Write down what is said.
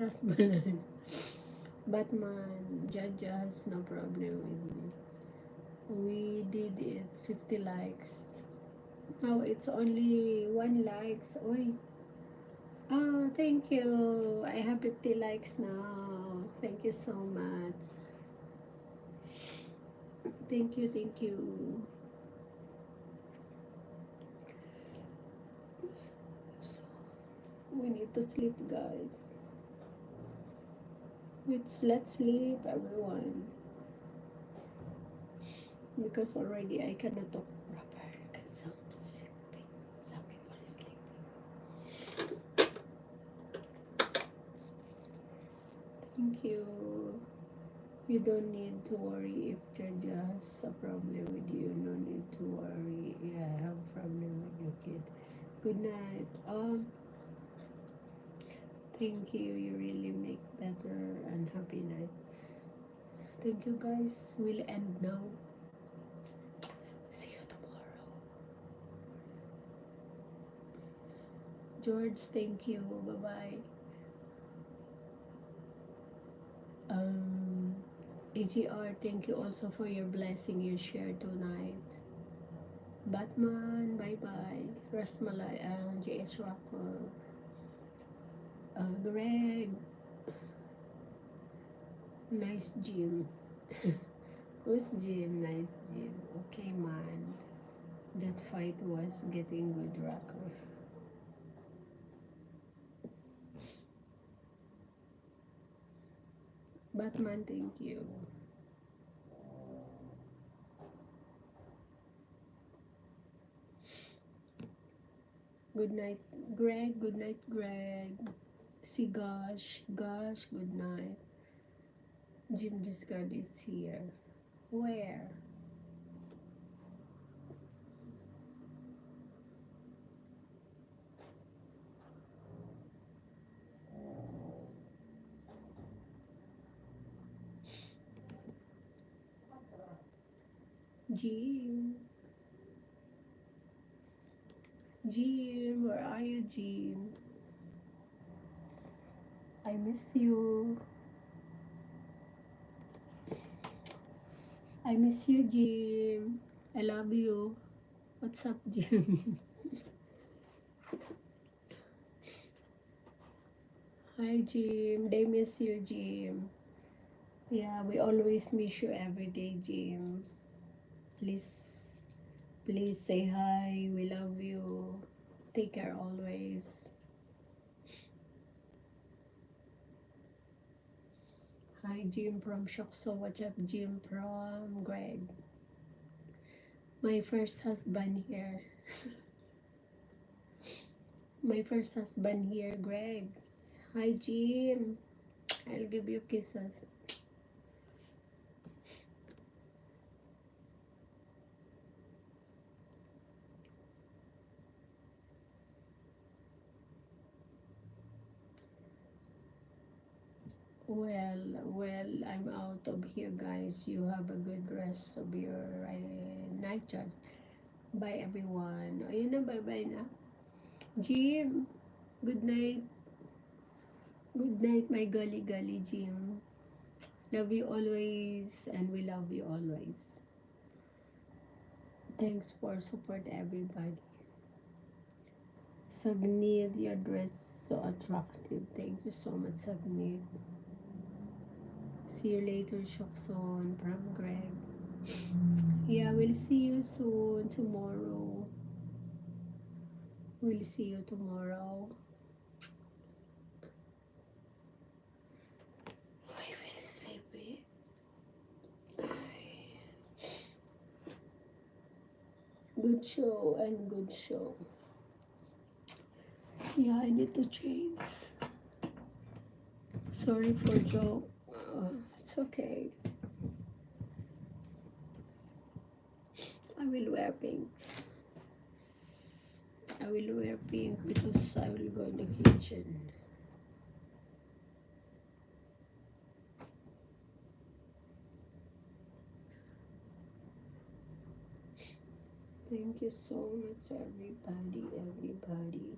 Rasmalan. Batman, Jaja has no problem with me. We did it 50 likes. Now it's only 1 likes. Oy. Oh, thank you. I have 50 likes now. Thank you so much. Thank you, thank you. So, we need to sleep, guys. Let's sleep, everyone. Because already I cannot talk proper. Because I'm sleeping. Some people is sleeping. Thank you. You don't need to worry if Jaja has a problem with you. No need to worry. Yeah, I have a problem with your kid. Good night. Thank you. You really make better and happy night. Thank you, guys. We'll end now. See you tomorrow. George, thank you. Bye-bye. AGR, thank you also for your blessing you shared tonight. Batman, bye-bye. Rasmalay, JS Rocker. Greg, nice gym. Who's Jim? Nice Jim. Okay, man. That fight was getting good, Rocker. Batman, thank you. Good night, Greg. Good night, Greg. See Gosh. Gosh, good night. Jim Discard is here. Where? Jim. Jim, where are you, Jim? I miss you. I miss you, Jim. I love you. What's up, Jim? Hi, Jim. They miss you, Jim. Yeah, we always miss you every day, Jim. Please, please say hi. We love you. Take care always. Hi, Jim from Shokso. What's up, Jim from Greg? My first husband here. My first husband here, Greg. Hi, Jim. I'll give you kisses. Well, I'm out of here, guys. You have a good rest of your night chat. Bye, everyone. Ayun na, bye-bye na. Jim, good night. Good night, my gully Jim. Love you always, and we love you always. Thanks for support, everybody. Sagnid, your dress so attractive. Thank you so much, Sagnid. See you later, Shokson from Greg. Yeah, we'll see you soon tomorrow. We'll see you tomorrow. I feel sleepy. Good show and good show. Yeah, I need to change. Sorry for joke. It's okay. I will wear pink. I will wear pink because I will go in the kitchen. Thank you so much, everybody.